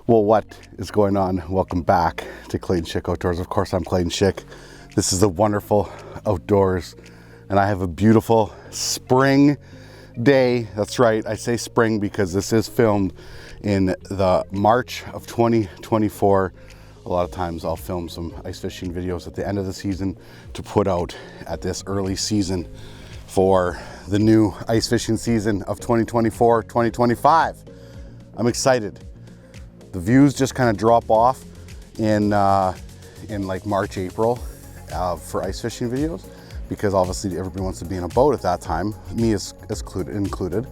Well, what is going on? Welcome back to Clayton Schick Outdoors. Of course, I'm Clayton Schick. This is the wonderful outdoors, and I have a beautiful spring day. That's right, I say spring because this is filmed in the March of 2024. A lot of times I'll film some ice fishing videos at the end of the season to put out at this early season for the new ice fishing season of 2024-2025. I'm excited. The views just kind of drop off in like March, April for ice fishing videos, because obviously everybody wants to be in a boat at that time, me is included.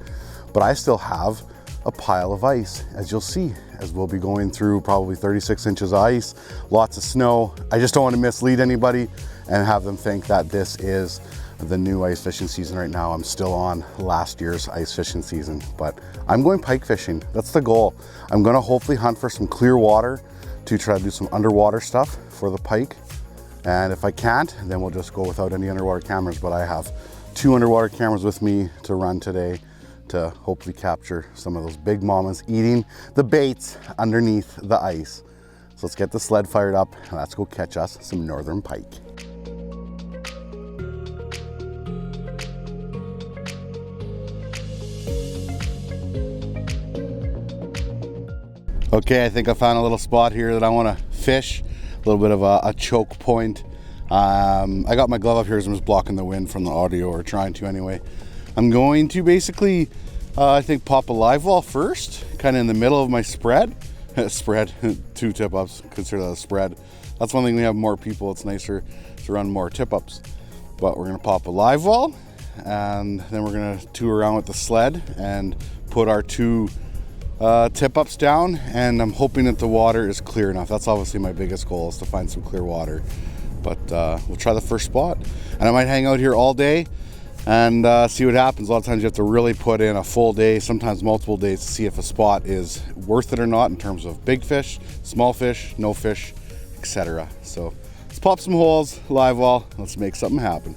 But I still have a pile of ice, as you'll see, as we'll be going through probably 36 inches of ice, lots of snow. I just don't want to mislead anybody and have them think that this is the new ice fishing season right now. I'm still on last year's ice fishing season, but I'm going pike fishing. That's the goal. I'm gonna hopefully hunt for some clear water to try to do some underwater stuff for the pike. And if I can't, then we'll just go without any underwater cameras. But I have 2 underwater cameras with me to run today to hopefully capture some of those big mamas eating the baits underneath the ice. So let's get the sled fired up and let's go catch us some northern pike. Okay, I think I found a little spot here that I want to fish, a little bit of a choke point. I got my glove up here, so I'm just blocking the wind from the audio, or trying to anyway. I'm going to basically, I think, pop a live well first, kind of in the middle of my spread. Spread, 2 tip-ups, consider that a spread. That's one thing, we have more people, it's nicer to run more tip-ups. But we're going to pop a live well, and then we're going to tour around with the sled and put our 2 tip-ups down, and I'm hoping that the water is clear enough. That's obviously my biggest goal, is to find some clear water. But we'll try the first spot, and I might hang out here all day and see what happens. A lot of times you have to really put in a full day, sometimes multiple days, to see if a spot is worth it or not in terms of big fish, small fish, no fish, etc. So let's pop some holes, live well, let's make something happen.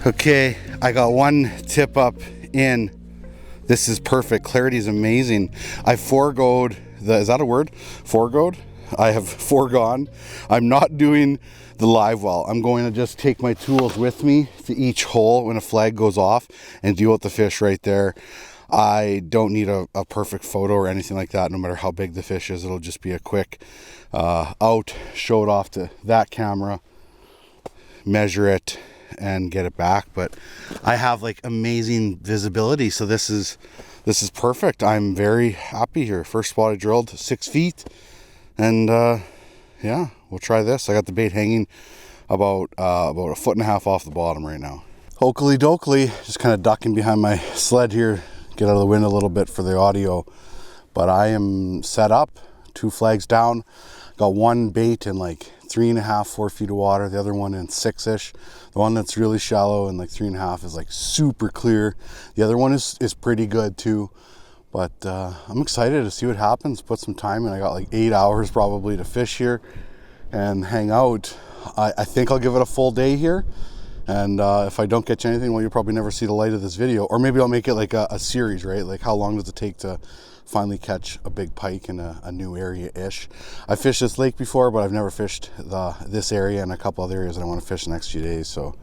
Okay, I got 1 tip up in. This is perfect. Clarity is amazing. I foregoed the, is that a word? Foregoed? I have foregone. I'm not doing the live well. I'm going to just take my tools with me to each hole when a flag goes off and deal with the fish right there. I don't need a perfect photo or anything like that. No matter how big the fish is, it'll just be a quick out, show it off to that camera, measure it, and get it back. But I have like amazing visibility, so this is perfect. I'm very happy here. First spot I drilled, 6 feet, and yeah, we'll try this. I got the bait hanging about 1.5 feet off the bottom right now. Oakley dokley, just kind of ducking behind my sled here, get out of the wind a little bit for the audio. But I am set up, 2 flags down, got 1 bait in like 3.5, 4 feet of water, the other one in 6-ish. The one that's really shallow and like 3.5 is like super clear. The other one is pretty good too. But I'm excited to see what happens, put some time in. I got like 8 hours probably to fish here and hang out. I think I'll give it a full day here. And if I don't catch anything, well, you'll probably never see the light of this video. Or maybe I'll make it like a series, right? Like, how long does it take to finally catch a big pike in a new area-ish? I fished this lake before, but I've never fished this area and a couple other areas that I want to fish the next few days. So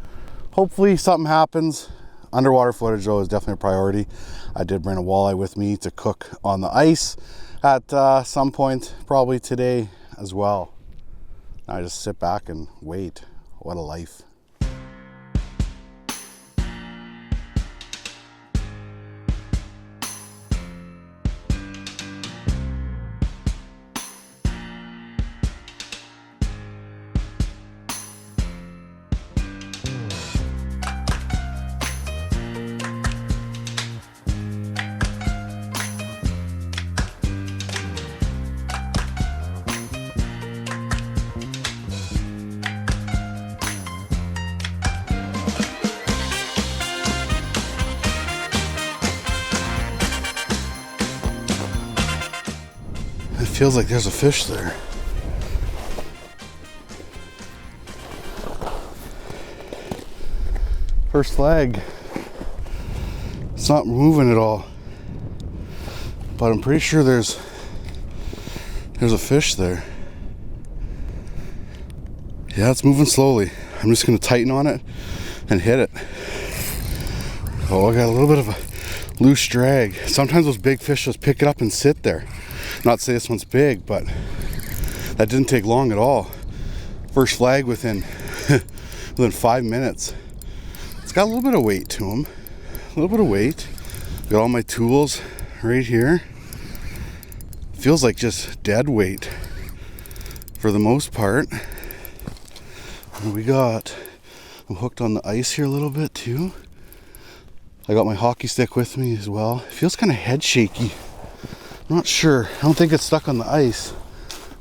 hopefully something happens. Underwater footage, though, is definitely a priority. I did bring a walleye with me to cook on the ice at some point, probably today as well. Now I just sit back and wait. What a life. Feels like there's a fish there. First flag. It's not moving at all, but I'm pretty sure there's a fish there. Yeah, it's moving slowly. I'm just gonna tighten on it and hit it. Oh, I got a little bit of a loose drag. Sometimes those big fish just pick it up and sit there. Not to say this one's big, but that didn't take long at all. First flag within within 5 minutes. It's got a little bit of weight to him. A little bit of weight. Got all my tools right here. Feels like just dead weight for the most part. And we got, I'm hooked on the ice here a little bit too. I got my hockey stick with me as well. It feels kind of head shaky. I'm not sure. I don't think it's stuck on the ice.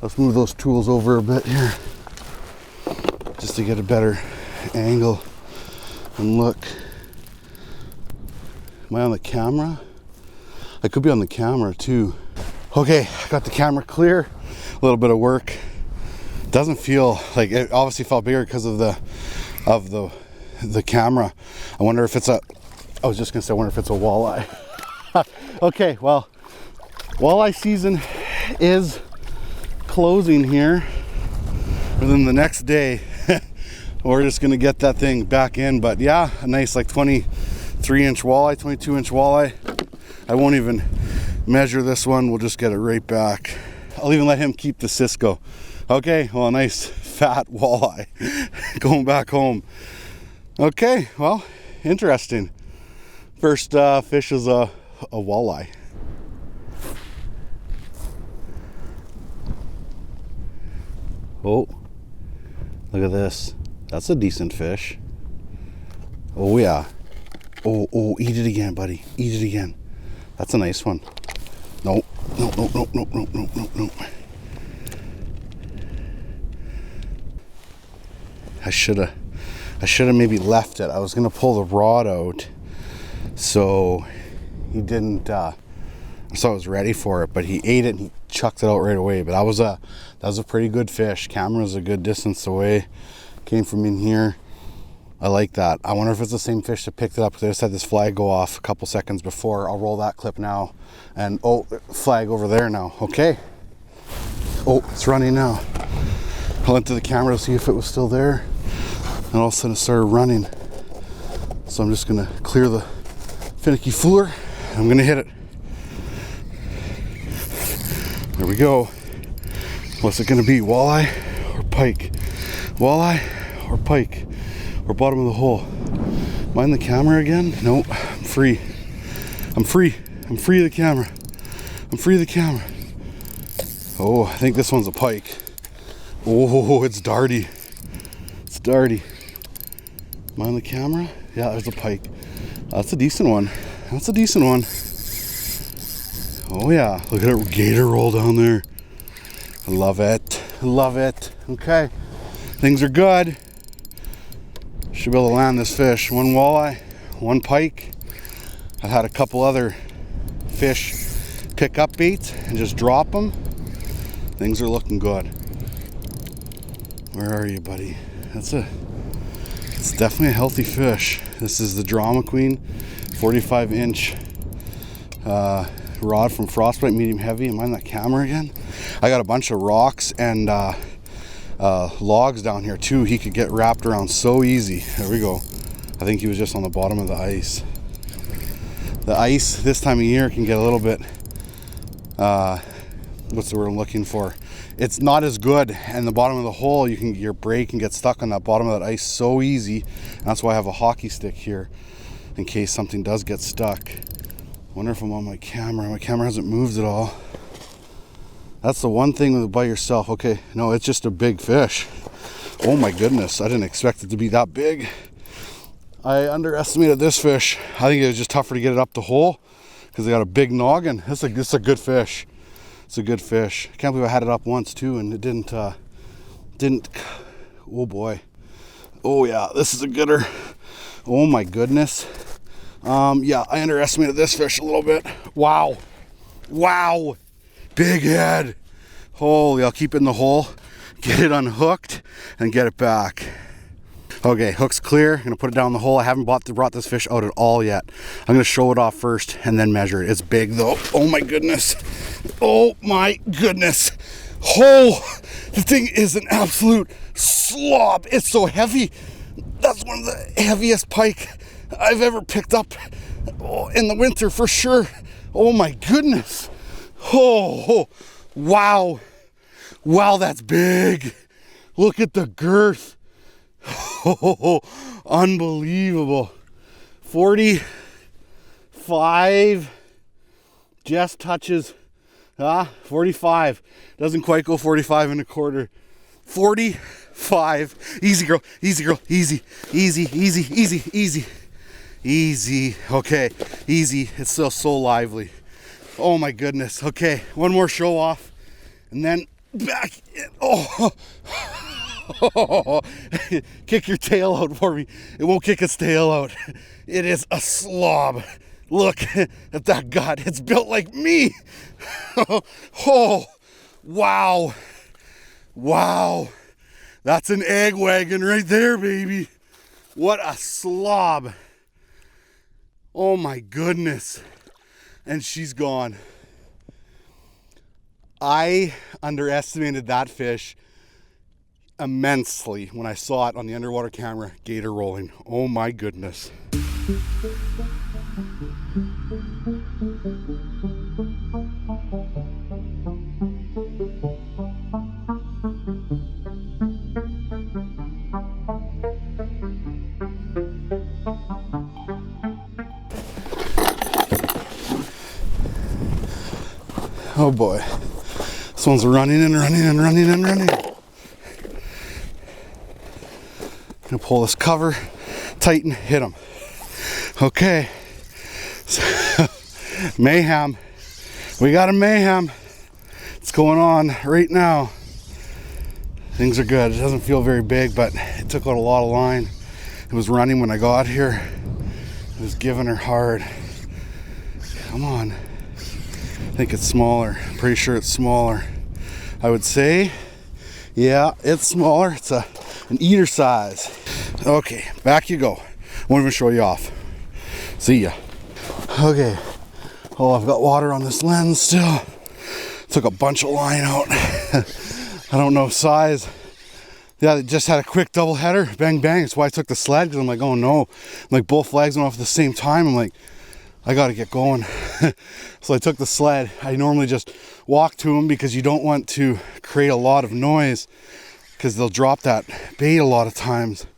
Let's move those tools over a bit here just to get a better angle and look. Am I on the camera? I could be on the camera too. Okay, got the camera clear. A little bit of work. Doesn't feel like it. Obviously felt bigger because of the camera. I wonder if it's a. I was just gonna say I wonder if it's a walleye. Okay, well, walleye season is closing here. Within the next day, we're just gonna get that thing back in. But yeah, a nice like 23-inch walleye, 22-inch walleye. I won't even measure this one. We'll just get it right back. I'll even let him keep the Cisco. Okay, well, a nice fat walleye going back home. Okay, well, interesting. First fish is a walleye. Oh, look at this. That's a decent fish. Oh yeah. Oh, eat it again, buddy. Eat it again. That's a nice one. No. I should have maybe left it. I was gonna pull the rod out, so he didn't. So I was ready for it, but he ate it and he chucked it out right away. But that was a pretty good fish. Camera's a good distance away. Came from in here. I like that. I wonder if it's the same fish that picked it up, because I just had this flag go off a couple seconds before. I'll roll that clip now. And oh, flag over there now. Okay. Oh, it's running now. I went to the camera to see if it was still there, and all of a sudden it started running. So I'm just gonna clear the Finicky Fooler, and I'm gonna hit it. There we go. What's it gonna be, walleye or pike? Walleye or pike? Or bottom of the hole? Am I in the camera again? Nope, I'm free. I'm free. I'm free of the camera. I'm free of the camera. Oh, I think this one's a pike. Oh, it's darty. It's darty. Am I on the camera? Yeah, there's a pike. That's a decent one. That's a decent one. Oh yeah, look at that gator roll down there. I love it. I love it. Okay, things are good. Should be able to land this fish. One walleye, one pike. I've had a couple other fish pick up bait and just drop them. Things are looking good. Where are you, buddy? It's definitely a healthy fish. This is the Drama Queen, 45-inch rod from Frostbite, medium heavy. Am I on that camera again? I got a bunch of rocks and logs down here too. He could get wrapped around so easy. There we go. I think he was just on the bottom of the ice. The ice this time of year can get a little bit what's the word I'm looking for? It's not as good, and the bottom of the hole, your braid can get stuck on that bottom of that ice so easy. And that's why I have a hockey stick here in case something does get stuck. I wonder if I'm on my camera. My camera hasn't moved at all. That's the one thing with it by yourself. Okay, no, it's just a big fish. Oh my goodness, I didn't expect it to be that big. I underestimated this fish. I think it was just tougher to get it up the hole because they got a big noggin. This is a good fish. It's a good fish. I can't believe I had it up once too and it didn't, oh boy. Oh yeah, this is a gooder. Oh my goodness. Yeah, I underestimated this fish a little bit. Wow. Wow. Big head. Holy, I'll keep it in the hole, get it unhooked, and get it back. Okay, hook's clear. I'm gonna put it down the hole. I haven't brought this fish out at all yet. I'm gonna show it off first and then measure it. It's big though. Oh my goodness. Oh my goodness. Oh, the thing is an absolute slob. It's so heavy. That's one of the heaviest pike I've ever picked up in the winter for sure. Oh my goodness. Oh, wow. Wow, that's big. Look at the girth. Oh, unbelievable. 45 just touches 45. Doesn't quite go 45 and a quarter. 45. Easy girl, easy girl, easy, easy, easy, easy, easy, easy. Okay, easy. It's still so lively. Oh my goodness. Okay, one more show off and then back in. Oh. Kick your tail out for me. It won't kick its tail out. It is a slob. Look at that gut. It's built like me. Oh, wow. Wow. That's an egg wagon right there, baby. What a slob. Oh my goodness. And she's gone. I underestimated that fish immensely when I saw it on the underwater camera, gator rolling. Oh my goodness. Oh boy. This one's running and running and running and running. Gonna pull this cover, tighten, hit him. Okay, so, mayhem. We got a mayhem. It's going on right now. Things are good. It doesn't feel very big, but it took out a lot of line. It was running when I got here. It was giving her hard. Come on. I think it's smaller. I'm pretty sure it's smaller. I would say, yeah, it's smaller. It's an eater size. Okay, back you go. Won't even show you off. See ya. Okay. Oh, I've got water on this lens still. Took a bunch of line out. I don't know size. Yeah, it just had a quick double header. Bang, bang. That's why I took the sled, because I'm like, oh no. Like both flags went off at the same time. I'm like, I got to get going. So I took the sled. I normally just walk to them because you don't want to create a lot of noise because they'll drop that bait a lot of times.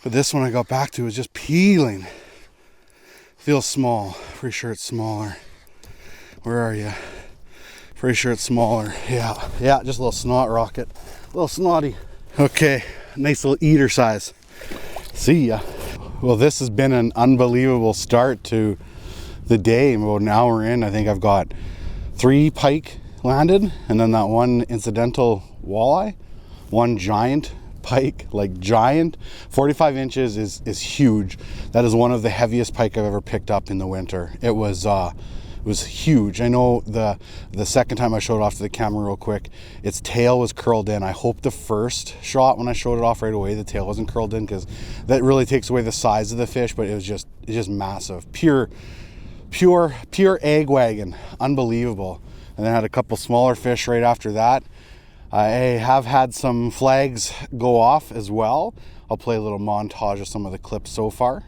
But this one I got back to was just peeling. Feels small. Pretty sure it's smaller. Where are you? Pretty sure it's smaller. Yeah, just a little snot rocket. A little snotty. Okay, nice little eater size. See ya. Well, this has been an unbelievable start to the day. About an hour in, I think I've got 3 pike landed, and then that one incidental walleye, one giant pike, like giant. 45 inches is huge. That is one of the heaviest pike I've ever picked up in the winter. It was huge. I know the second time I showed it off to the camera real quick, its tail was curled in. I hope the first shot when I showed it off right away, the tail wasn't curled in, because that really takes away the size of the fish, but it's just massive. Pure egg wagon. Unbelievable. And then I had a couple smaller fish right after that. I have had some flags go off as well. I'll play a little montage of some of the clips so far.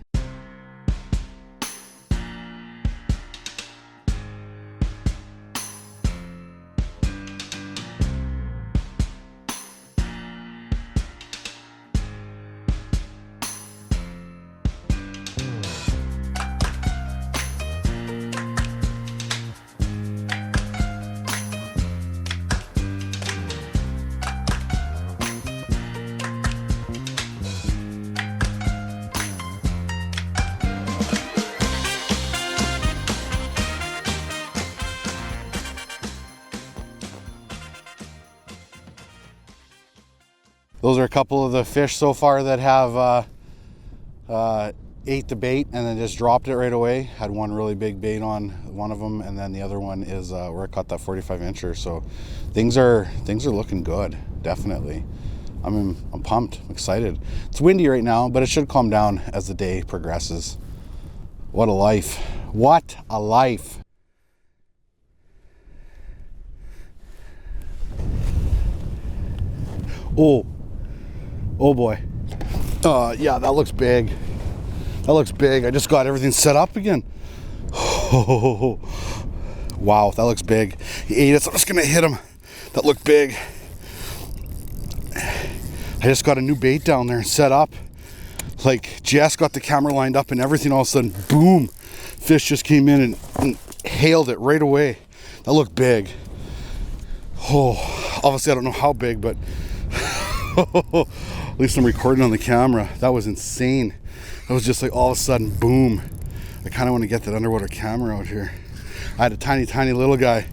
Those are a couple of the fish so far that have ate the bait and then just dropped it right away. Had one really big bait on one of them, and then the other one is where I caught that 45 incher. So things are looking good, definitely. I'm pumped, I'm excited. It's windy right now, but it should calm down as the day progresses. What a life. What a life. Oh boy. Yeah, that looks big. That looks big. I just got everything set up again. Oh, wow, that looks big. He ate it, so I'm just gonna hit him. That looked big. I just got a new bait down there set up. Like, Jess got the camera lined up and everything, all of a sudden, boom, fish just came in and hailed it right away. That looked big. Oh, obviously I don't know how big, but at least I'm recording on the camera. That was insane. That was just like all of a sudden, boom. I kind of want to get that underwater camera out here. I had a tiny little guy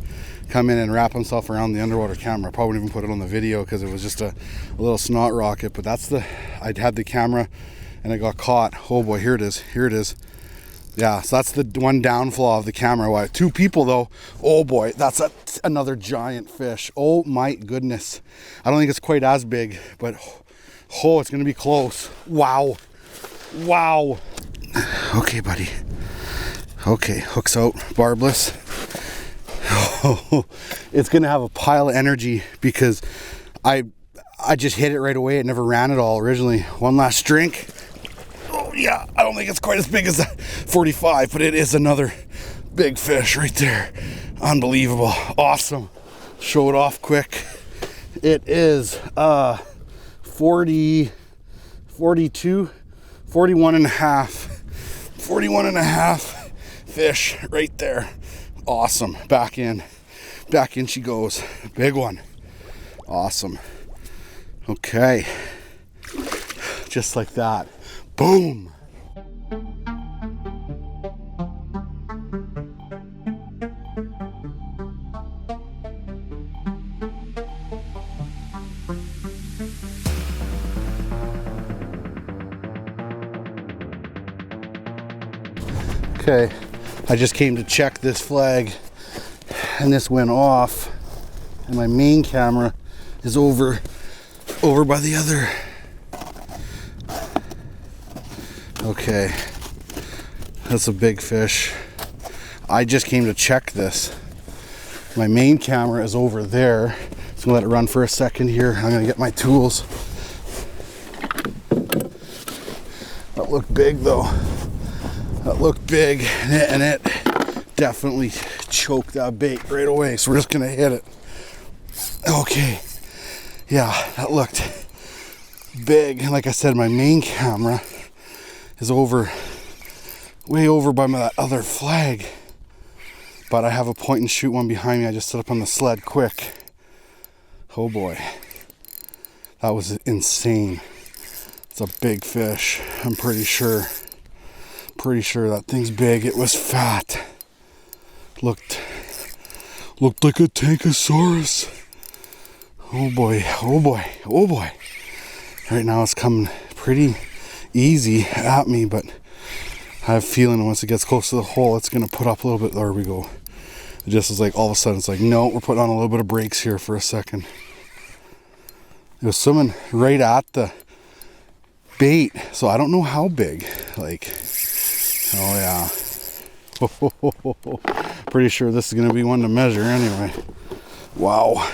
come in and wrap himself around the underwater camera. I probably wouldn't even put it on the video because it was just a little snot rocket, but I'd had the camera and I got caught. Oh boy, here it is. Yeah, so that's the one downfall of the camera. Why? 2 people though. Oh boy, that's another giant fish. Oh my goodness. I don't think it's quite as big, but oh, it's gonna be close. Wow. Okay, buddy. Okay, hooks out, barbless. Oh, it's gonna have a pile of energy because I just hit it right away. It never ran at all originally. One last drink. Oh yeah, I don't think it's quite as big as that 45, but it is another big fish right there. Unbelievable. Awesome. Show it off quick. It is 40, 42, 41 and a half fish right there. Awesome. Back in she goes. Big one. Awesome. Okay, just like that. Boom. Okay, I just came to check this flag and this went off and my main camera is over by the other. Okay, that's a big fish. I just came to check this. My main camera is over there. So I'm gonna let it run for a second here. I'm gonna get my tools. That looked big though. That looked big and it definitely choked that bait right away. So we're just gonna hit it. Okay, yeah, that looked big. Like I said, my main camera is way over by that other flag. But I have a point and shoot one behind me. I just set up on the sled quick. Oh boy, that was insane. It's a big fish, I'm pretty sure. Pretty sure that thing's big. It was fat. Looked like a Tankosaurus. Oh boy, oh boy, oh boy. Right now it's coming pretty easy at me, but I have a feeling once it gets close to the hole, it's gonna put up a little bit. There we go. It just was like all of a sudden, it's like, no, we're putting on a little bit of brakes here for a second. It was swimming right at the bait, so I don't know how big. Like, oh yeah. Pretty sure this is gonna be one to measure anyway. Wow.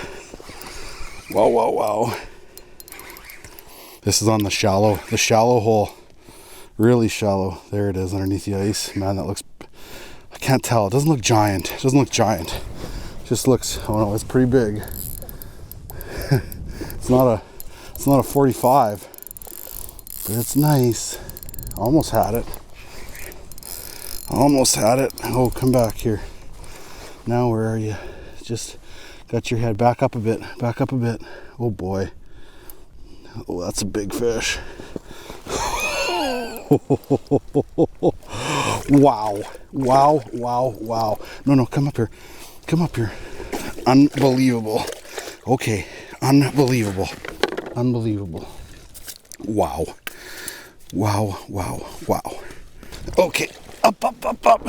Wow, wow, wow. This is on the shallow hole. Really shallow. There it is underneath the ice. Man, that looks, I can't tell. It doesn't look giant. It doesn't look giant. It just looks, oh no, it's pretty big. It's not a 45, but it's nice. Almost had it. Almost had it. Oh, come back here. Now where are you? Just got your head back up a bit. Back up a bit. Oh boy. Oh, that's a big fish. Wow. Wow, wow, wow. No, come up here. Come up here. Unbelievable. Okay, unbelievable. Unbelievable. Wow. Wow, wow, wow. Okay, up, up, up, up.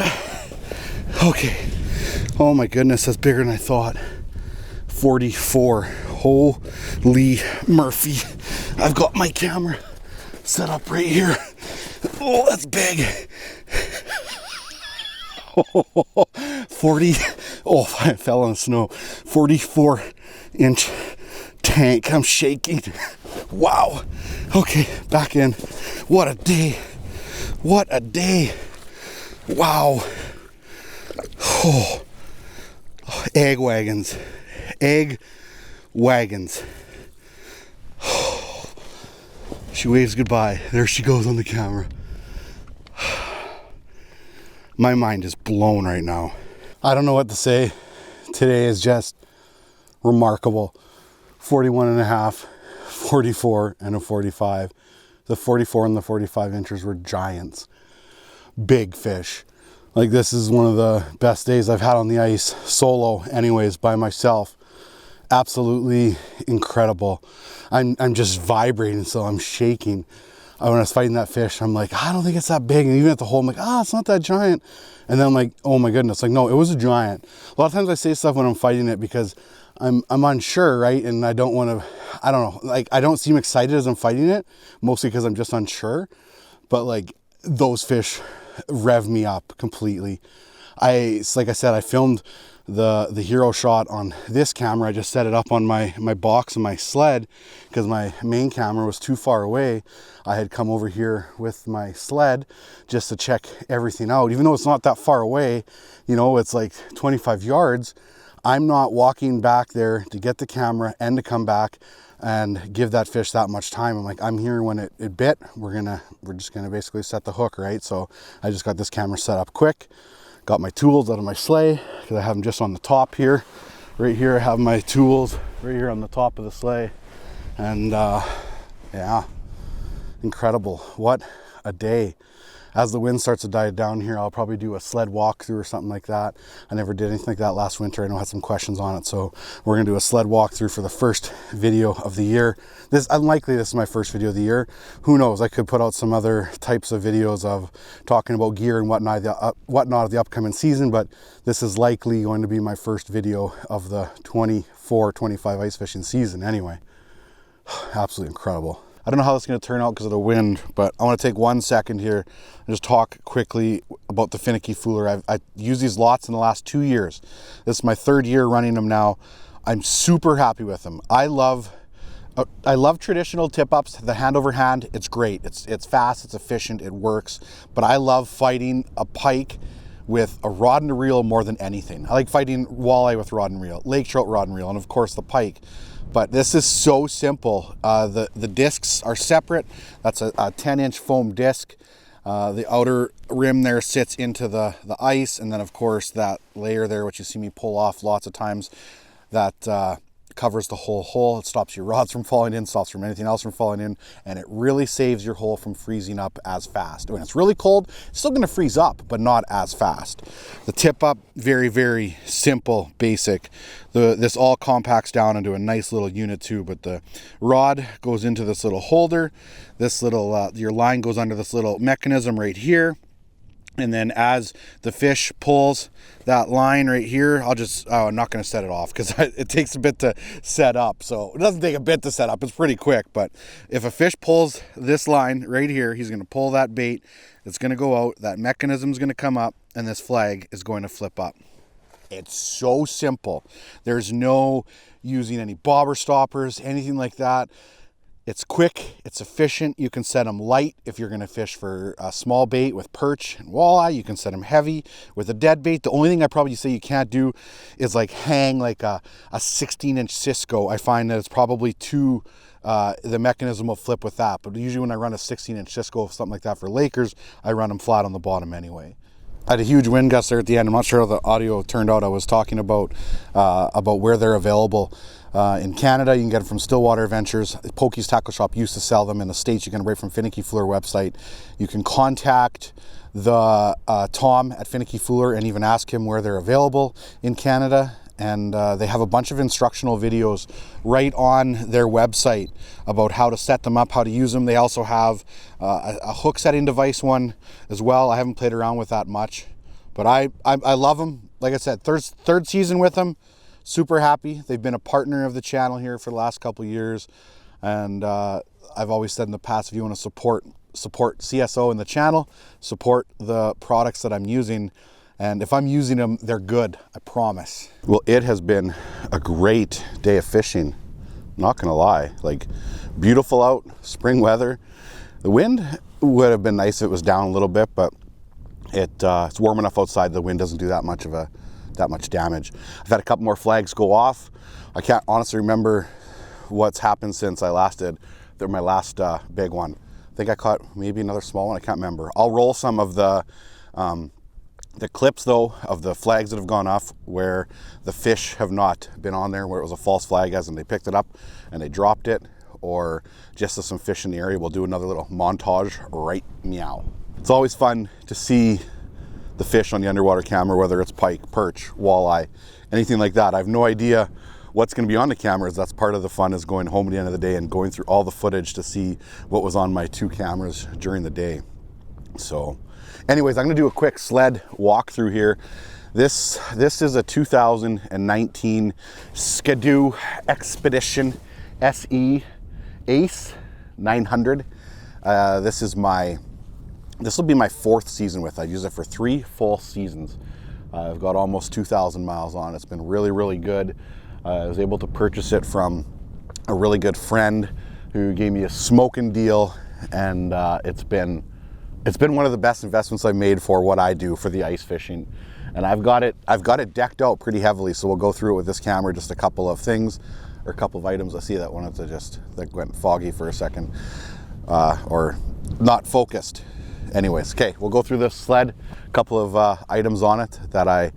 Okay. Oh my goodness, that's bigger than I thought. 44. Holy Murphy. I've got my camera set up right here. Oh, that's big. 40. Oh, I fell on the snow. 44-inch tank. I'm shaking. Wow. Okay, back in. What a day. What a day. Wow. Oh. Egg wagons. Egg wagons. She waves goodbye. There she goes on the camera. My mind is blown right now. I don't know what to say. Today is just remarkable. 41 and a half, 44 and a 45. The 44 and the 45 inches were giants. Big fish. Like, this is one of the best days I've had on the ice, solo anyways, by myself. Absolutely incredible. I'm just vibrating, so I'm shaking. When I was fighting that fish, I'm like, I don't think it's that big. And even at the hole, I'm like, it's not that giant. And then I'm like, oh my goodness, like, no, it was a giant. A lot of times I say stuff when I'm fighting it because I'm unsure, right? And I don't want to, I don't know, like, I don't seem excited as I'm fighting it, mostly because I'm just unsure. But like, those fish rev me up completely. Like I said, I filmed the hero shot on this camera. I just set it up on my box and my sled because my main camera was too far away. I had come over here with my sled just to check everything out. Even though it's not that far away, you know, it's like 25 yards. I'm not walking back there to get the camera and to come back and give that fish that much time. I'm like, I'm here when it bit. We're just gonna basically set the hook, right? So I just got this camera set up quick. Got my tools out of my sleigh because I have them just on the top here. Right here I have my tools right here on the top of the sleigh. And yeah, incredible. What a day. As the wind starts to die down here, I'll probably do a sled walkthrough or something like that. I never did anything like that last winter. I know I had some questions on it. So we're gonna do a sled walkthrough for the first video of the year. Unlikely this is my first video of the year. Who knows? I could put out some other types of videos of talking about gear and whatnot of the upcoming season, but this is likely going to be my first video of the 24-25 ice fishing season anyway. Absolutely incredible. I don't know how this is going to turn out because of the wind, but I want to take 1 second here and just talk quickly about the Finicky Fooler. I've used these lots in the last 2 years. This is my 3rd year running them now. I'm super happy with them. I love traditional tip-ups, the hand over hand. It's great. It's fast, it's efficient, it works. But I love fighting a pike with a rod and a reel more than anything. I like fighting walleye with rod and reel, lake trout rod and reel, and of course the pike. But this is so simple. The discs are separate. That's a 10-inch foam disc. The outer rim there sits into the ice, and then of course that layer there, which you see me pull off lots of times, that covers the whole hole. It stops your rods from falling in, stops from anything else from falling in, and it really saves your hole from freezing up as fast. When it's really cold, it's still gonna freeze up, but not as fast. The tip up, very, very simple, basic. This all compacts down into a nice little unit too, but the rod goes into this little holder. This little, your line goes under this little mechanism right here. And then as the fish pulls that line right here, I'm not going to set it off because it takes a bit to set up. So it doesn't take a bit to set up. It's pretty quick. But if a fish pulls this line right here, he's going to pull that bait. It's going to go out. That mechanism is going to come up and this flag is going to flip up. It's so simple. There's no using any bobber stoppers, anything like that. It's quick, it's efficient. You can set them light if you're gonna fish for a small bait with perch and walleye. You can set them heavy with a dead bait. The only thing I probably say you can't do is like hang like a 16-inch Cisco. I find that it's probably too, the mechanism will flip with that. But usually when I run a 16-inch Cisco, something like that for Lakers, I run them flat on the bottom anyway. I had a huge wind gust there at the end. I'm not sure how the audio turned out. I was talking about where they're available. In Canada, you can get them from Stillwater Adventures. Pokey's Tackle Shop used to sell them. In the States, you can right from Finicky Fooler website. You can contact the Tom at Finicky Fooler and even ask him where they're available in Canada. and they have a bunch of instructional videos right on their website about how to set them up, how to use them. They also have a hook setting device one as well. I haven't played around with that much, but I love them. Like I said, third season with them. Super happy. They've been a partner of the channel here for the last couple of years, and I've always said in the past, if you want to support CSO in the channel, support the products that I'm using. And if I'm using them, they're good, I promise. Well, it has been a great day of fishing. Not gonna lie, like beautiful out, spring weather. The wind would have been nice if it was down a little bit, but it's warm enough outside. The wind doesn't do that much damage. I've had a couple more flags go off. I can't honestly remember what's happened since I last did my last big one. I think I caught maybe another small one. I can't remember. I'll roll some of the clips though of the flags that have gone off where the fish have not been on there, where it was a false flag as in they picked it up and they dropped it, or just as some fish in the area. We'll do another little montage right meow. It's always fun to see the fish on the underwater camera, whether it's pike, perch, walleye, anything like that. I have no idea what's going to be on the cameras. That's part of the fun, is going home at the end of the day and going through all the footage to see what was on my 2 cameras during the day. So anyways, I'm going to do a quick sled walkthrough here. This is a 2019 Skidoo Expedition SE Ace 900. This will be my 4th season with it. I've used it for 3 full seasons. I've got almost 2,000 miles on it. It's been really, really good. I was able to purchase it from a really good friend who gave me a smoking deal, and it's been one of the best investments I've made for what I do for the ice fishing. And I've got it decked out pretty heavily, so we'll go through it with this camera, just a couple of things, or a couple of items. I see that one, that went foggy for a second, or not focused. Anyways, okay, we'll go through this sled, a couple of items on it that I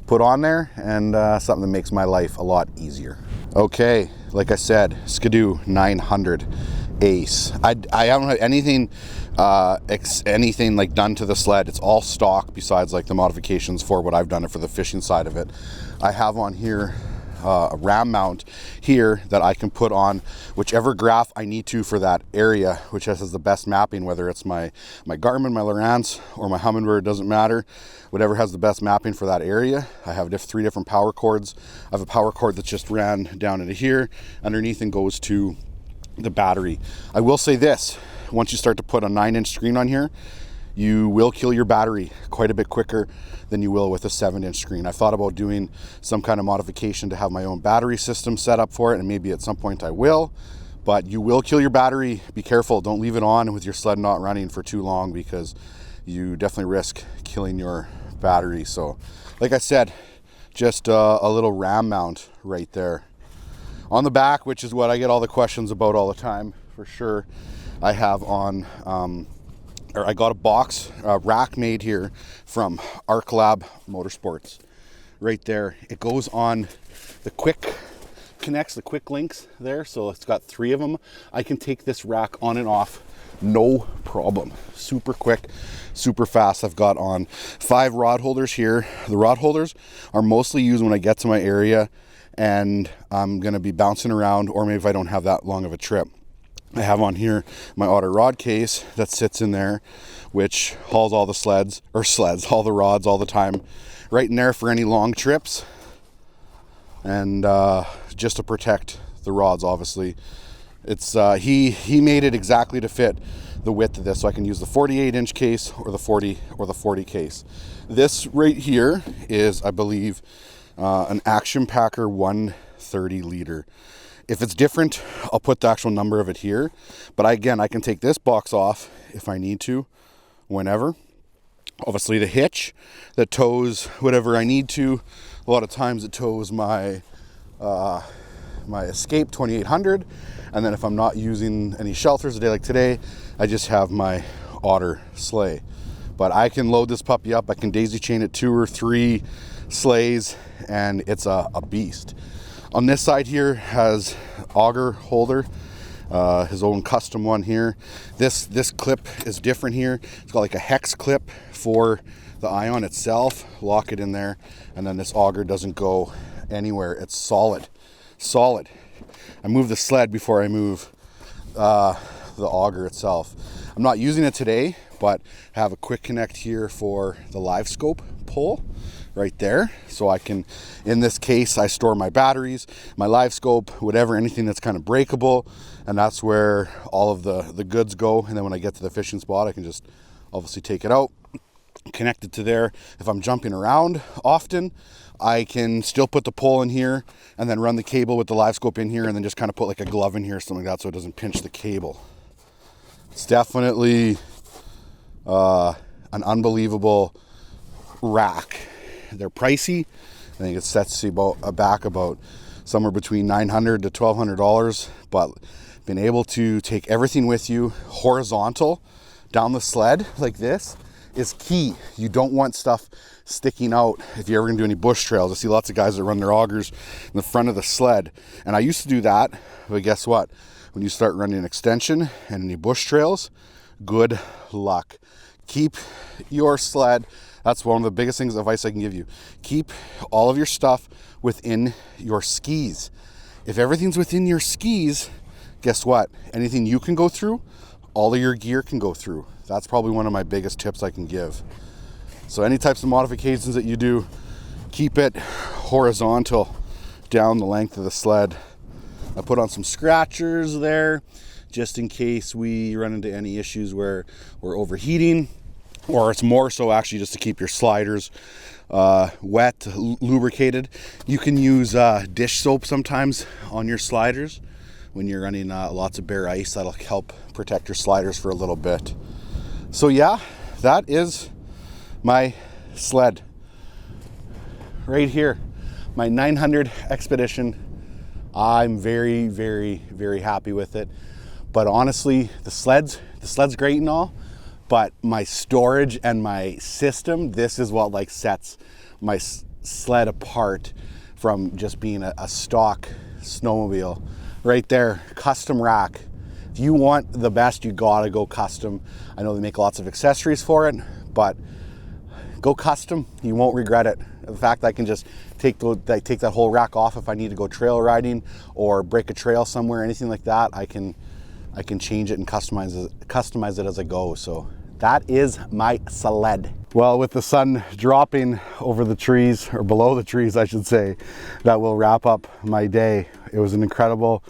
put on there, and something that makes my life a lot easier. Okay, like I said, Skidoo 900 Ace. I haven't had anything like done to the sled. It's all stock, besides like the modifications for what I've done it for the fishing side of it. I have on here a ram mount here that I can put on whichever graph I need to for that area, which has the best mapping, whether it's my Garmin, my Lowrance, or my Humminbird, doesn't matter. Whatever has the best mapping for that area. I have 3 different power cords. I have a power cord that just ran down into here, underneath, and goes to the battery. I will say this, once you start to put a 9-inch screen on here, you will kill your battery quite a bit quicker than you will with a 7-inch screen. I've thought about doing some kind of modification to have my own battery system set up for it, and maybe at some point I will, but you will kill your battery. Be careful, don't leave it on with your sled not running for too long, because you definitely risk killing your battery. So like I said, just a little ram mount right there. On the back, which is what I get all the questions about all the time, for sure, I have on, I got a box, rack made here from Arc Lab Motorsports. Right there, it goes on the quick links there, so it's got 3 of them. I can take this rack on and off, no problem. Super quick, super fast. I've got on 5 rod holders here. The rod holders are mostly used when I get to my area and I'm gonna be bouncing around, or maybe if I don't have that long of a trip. I have on here my Otter rod case that sits in there, which hauls all the all the rods all the time, right in there for any long trips, and just to protect the rods. Obviously, it's he made it exactly to fit the width of this, so I can use the 48-inch case or the 40 case. This right here is, I believe, an Action Packer 130 liter. If it's different, I'll put the actual number of it here. But I can take this box off if I need to, whenever. Obviously the hitch that tows whatever I need to. A lot of times it tows my my Escape 2800. And then if I'm not using any shelters a day like today, I just have my Otter sleigh. But I can load this puppy up. I can daisy chain it 2 or 3 sleighs, and it's a beast. On this side here has auger holder, his own custom one here. This clip is different here. It's got like a hex clip for the ion itself. Lock it in there, and then this auger doesn't go anywhere. It's solid, solid. I move the sled before I move the auger itself. I'm not using it today, but have a quick connect here for the Livescope pole right there. So I can, in this case, I store my batteries, my Livescope, whatever, anything that's kind of breakable, and that's where all of the goods go. And then when I get to the fishing spot, I can just obviously take it out, connect it to there. If I'm jumping around often, I can still put the pole in here and then run the cable with the Livescope in here and then just kind of put like a glove in here or something like that so it doesn't pinch the cable. It's definitely an unbelievable rack. They're pricey. I think it sets you back about somewhere between $900 to $1,200, but being able to take everything with you horizontal down the sled like this is key. You don't want stuff sticking out if you're ever gonna do any bush trails. I see lots of guys that run their augers in the front of the sled, and I used to do that, but guess what? When you start running an extension and any bush trails, good luck. Keep your sled, that's one of the biggest things, advice I can give you. Keep all of your stuff within your skis. If everything's within your skis, guess what? Anything you can go through, all of your gear can go through. That's probably one of my biggest tips I can give. So any types of modifications that you do, keep it horizontal down the length of the sled. I put on some scratchers there just in case we run into any issues where we're overheating, or it's more so actually just to keep your sliders wet, lubricated. You can use dish soap sometimes on your sliders when you're running lots of bare ice. That'll help protect your sliders for a little bit. So yeah, that is my sled right here, my 900 Expedition. I'm very, very, very happy with it. But honestly, the sled's great and all, but my storage and my system, this is what like sets my sled apart from just being a stock snowmobile. Right there, custom rack. If you want the best, you gotta go custom. I know they make lots of accessories for it, but go custom, you won't regret it. The fact that I can just take that whole rack off if I need to go trail riding or break a trail somewhere, anything like that, I can change it and customize it as I go. So that is my sled. Well, with the sun dropping over the trees, or below the trees, I should say, that will wrap up my day. It was an incredible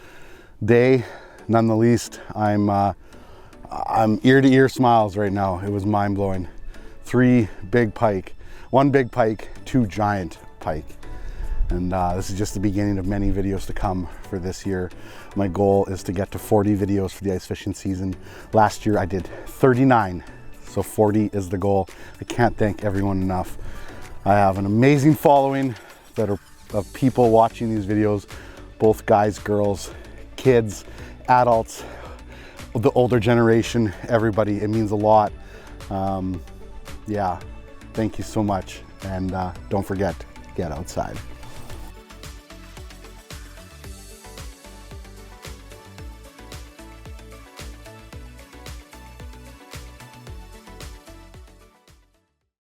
day. None the least, I'm ear to ear smiles right now. It was mind blowing. 3 big pike, 1 big pike, 2 giant pike. And this is just the beginning of many videos to come for this year. My goal is to get to 40 videos for the ice fishing season. Last year I did 39, so 40 is the goal. I can't thank everyone enough. I have an amazing following of people watching these videos, both guys, girls, kids, adults, the older generation, everybody. It means a lot. Yeah, thank you so much. And don't forget, get outside.